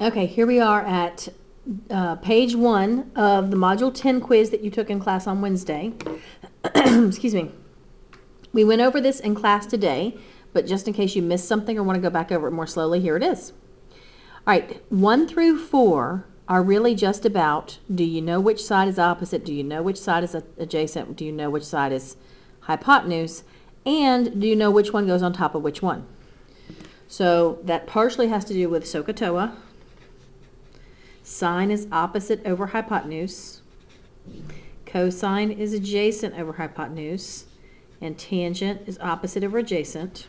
Okay, here we are at page 1 of the Module 10 quiz that you took in class on Wednesday. Excuse me. We went over this in class today, but just in case you missed something or want to go back over it more slowly, here it is. All right, 1 through 4 are really just about, do you know which side is opposite? Do you know which side is adjacent? Do you know which side is hypotenuse? And do you know which one goes on top of which one? So that partially has to do with SOHCAHTOA. Sine is opposite over hypotenuse. Cosine is adjacent over hypotenuse. And tangent is opposite over adjacent.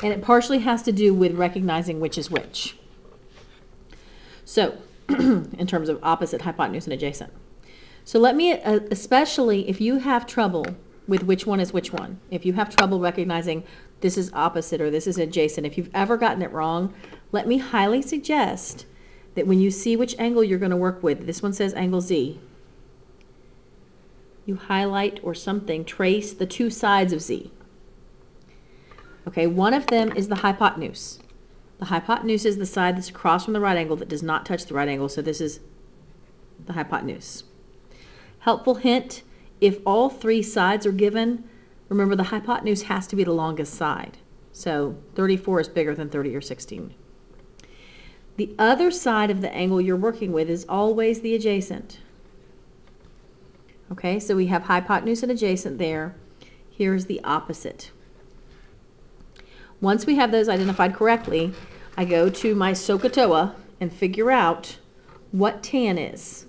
And it partially has to do with recognizing which is which. So, in terms of opposite, hypotenuse, and adjacent. So let me, especially if you have trouble with which one is which one, if you have trouble recognizing this is opposite or this is adjacent, if you've ever gotten it wrong, let me highly suggest that when you see which angle you're going to work with, this one says angle Z, you highlight or something, trace the two sides of Z. Okay, one of them is the hypotenuse. The hypotenuse is the side that's across from the right angle that does not touch the right angle, so this is the hypotenuse. Helpful hint, if all three sides are given, remember the hypotenuse has to be the longest side. So 34 is bigger than 30 or 16. The other side of the angle you're working with is always the adjacent. Okay, so we have hypotenuse and adjacent there. Here's the opposite. Once we have those identified correctly, I go to my SOHCAHTOA and figure out what tan is.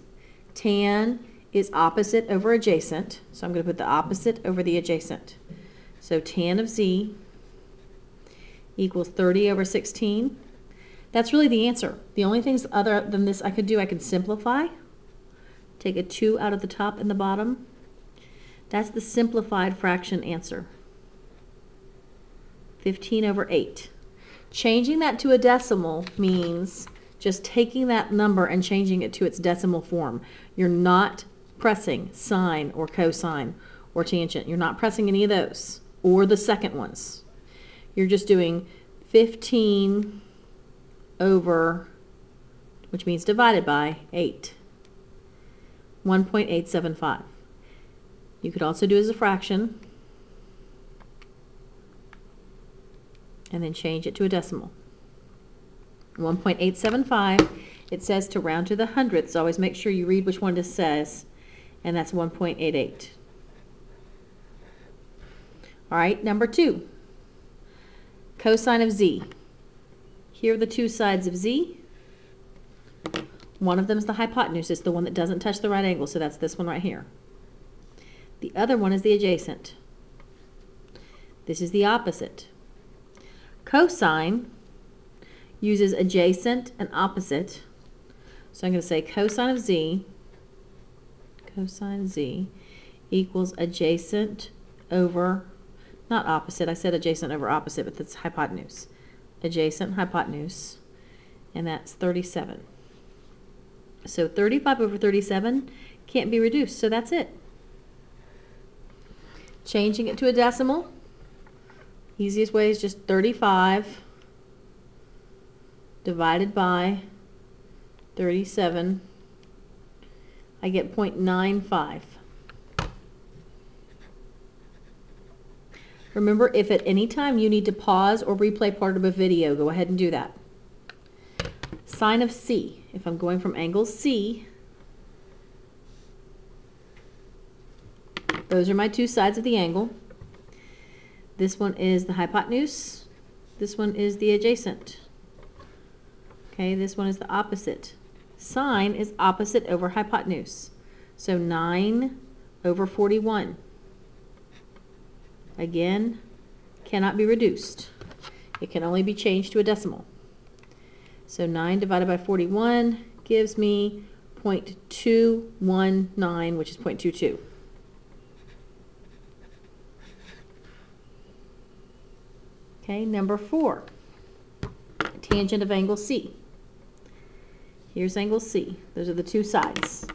Tan is opposite over adjacent, so I'm going to put the opposite over the adjacent. So tan of Z equals 30 over 16. That's really the answer. The only things other than this I could do, I can simplify. Take a 2 out of the top and the bottom. That's the simplified fraction answer. 15 over 8. Changing that to a decimal means just taking that number and changing it to its decimal form. You're not pressing sine or cosine or tangent. You're not pressing any of those or the second ones. You're just doing 15 over, which means divided by 8. 1.875. You could also do it as a fraction and then change it to a decimal. 1.875, it says to round to the hundredths. Always make sure you read which one this says, and that's 1.88. All right, number 2, cosine of Z. Here are the two sides of Z. One of them is the hypotenuse. It's the one that doesn't touch the right angle, so that's this one right here. The other one is the adjacent. This is the opposite. Cosine uses adjacent and opposite. So I'm going to say cosine of Z equals adjacent over, not opposite, I said adjacent over opposite, but that's hypotenuse. Adjacent hypotenuse, and that's 37. So 35 over 37 can't be reduced, so that's it. Changing it to a decimal, easiest way is just 35 divided by 37. I get 0.95. Remember, if at any time you need to pause or replay part of a video, go ahead and do that. Sine of C. If I'm going from angle C, those are my two sides of the angle. This one is the hypotenuse. This one is the adjacent. Okay, this one is the opposite. Sine is opposite over hypotenuse. So 9 over 41. Again, cannot be reduced. It can only be changed to a decimal. So 9 divided by 41 gives me 0.219, which is 0.22. Okay, number 4, tangent of angle C. Here's angle C. Those are the two sides.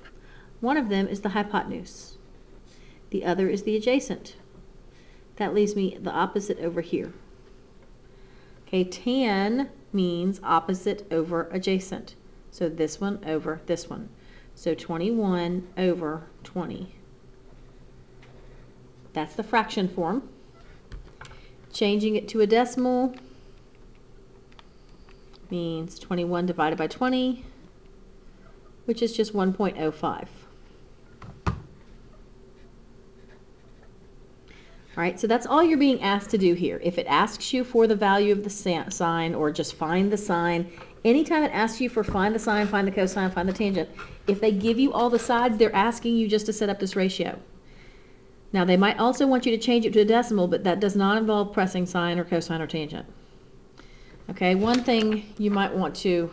One of them is the hypotenuse. The other is the adjacent. That leaves me the opposite over here. Okay, tan means opposite over adjacent. So this one over this one. So 21 over 20. That's the fraction form. Changing it to a decimal means 21 divided by 20, which is just 1.05. All right, so that's all you're being asked to do here. If it asks you for the value of the sine or just find the sine, anytime it asks you for find the sine, find the cosine, find the tangent, if they give you all the sides, they're asking you just to set up this ratio. Now, they might also want you to change it to a decimal, but that does not involve pressing sine or cosine or tangent. Okay, one thing you might want to,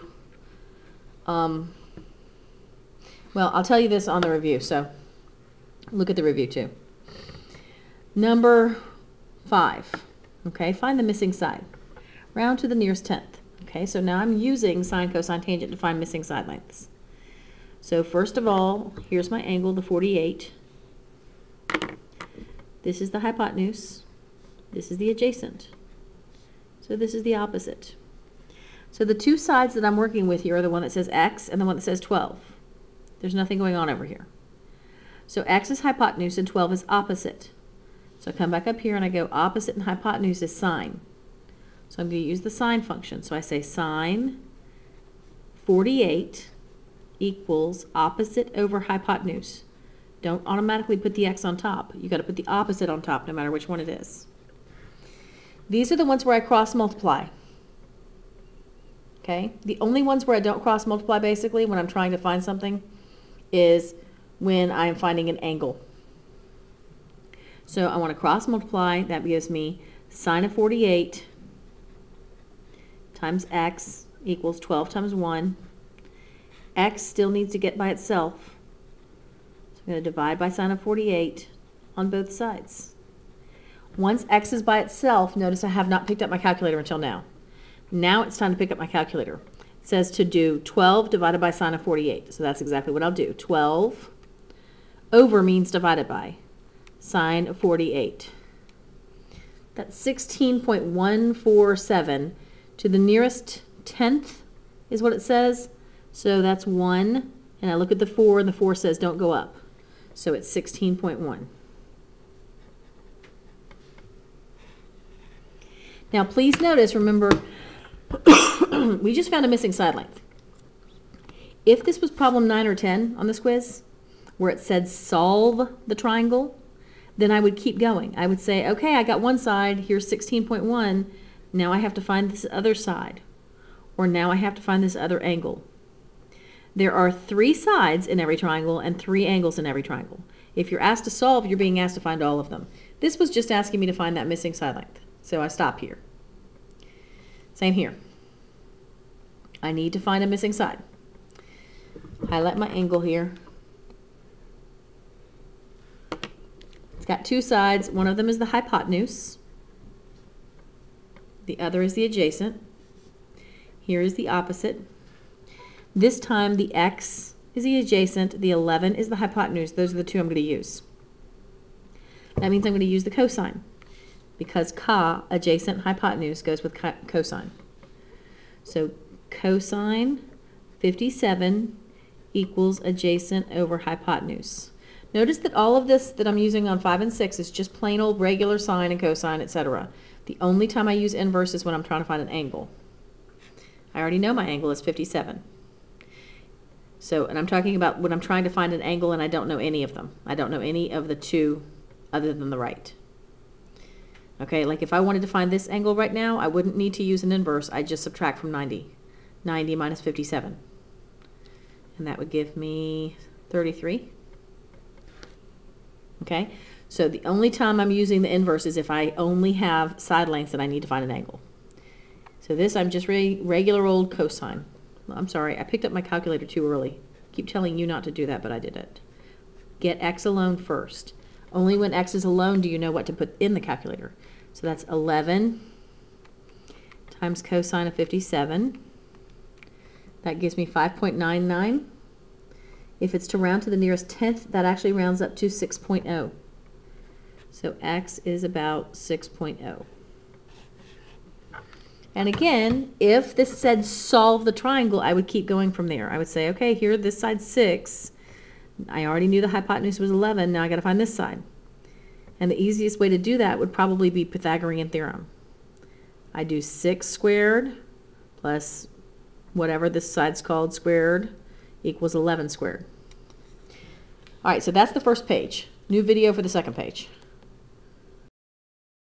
well, I'll tell you this on the review, so look at the review too. Number 5, okay, find the missing side. Round to the nearest tenth. Okay, so now I'm using sine, cosine, tangent to find missing side lengths. So first of all, here's my angle, the 48. This is the hypotenuse. This is the adjacent. So this is the opposite. So the two sides that I'm working with here are the one that says x and the one that says 12. There's nothing going on over here. So x is hypotenuse and 12 is opposite. So I come back up here and I go opposite and hypotenuse is sine. So I'm going to use the sine function. So I say sine 48 equals opposite over hypotenuse. Don't automatically put the x on top. You got to put the opposite on top no matter which one it is. These are the ones where I cross multiply. Okay? The only ones where I don't cross multiply basically when I'm trying to find something is when I'm finding an angle. So I want to cross multiply. That gives me sine of 48 times x equals 12 times 1. X still needs to get by itself. So I'm going to divide by sine of 48 on both sides. Once x is by itself, notice I have not picked up my calculator until now. Now it's time to pick up my calculator. It says to do 12 divided by sine of 48. So that's exactly what I'll do. 12 over means divided by sine of 48. That's 16.147 to the nearest tenth is what it says. So that's 1, and I look at the 4, and the 4 says don't go up. So it's 16.1. Now please notice, remember, we just found a missing side length. If this was problem 9 or 10 on this quiz, where it said solve the triangle, then I would keep going. I would say, okay, I got one side, here's 16.1, now I have to find this other side, or now I have to find this other angle. There are 3 sides in every triangle and 3 angles in every triangle. If you're asked to solve, you're being asked to find all of them. This was just asking me to find that missing side length, so I stop here. Same here. I need to find a missing side. Highlight my angle here. It's got 2 sides. One of them is the hypotenuse. The other is the adjacent. Here is the opposite. This time the x is the adjacent, the 11 is the hypotenuse. Those are the 2 I'm going to use. That means I'm going to use the cosine because adjacent, hypotenuse goes with cosine. So cosine 57 equals adjacent over hypotenuse. Notice that all of this that I'm using on 5 and 6 is just plain old regular sine and cosine, etc. The only time I use inverse is when I'm trying to find an angle. I already know my angle is 57. So, and I'm talking about when I'm trying to find an angle and I don't know any of them. I don't know any of the 2 other than the right. Okay, like if I wanted to find this angle right now, I wouldn't need to use an inverse. I'd just subtract from 90. 90 minus 57. And that would give me 33. Okay, so the only time I'm using the inverse is if I only have side lengths and I need to find an angle. So this, I'm just regular old cosine. I'm sorry, I picked up my calculator too early. I keep telling you not to do that, but I did it. Get x alone first. Only when x is alone do you know what to put in the calculator. So that's 11 times cosine of 57. That gives me 5.99. If it's to round to the nearest tenth, that actually rounds up to 6.0. So x is about 6.0. And again, if this said solve the triangle, I would keep going from there. I would say, okay, here, this side's 6. I already knew the hypotenuse was 11. Now I got to find this side. And the easiest way to do that would probably be Pythagorean theorem. I do 6 squared plus whatever this side's called squared equals 11 squared. All right, so that's the first page. New video for the second page.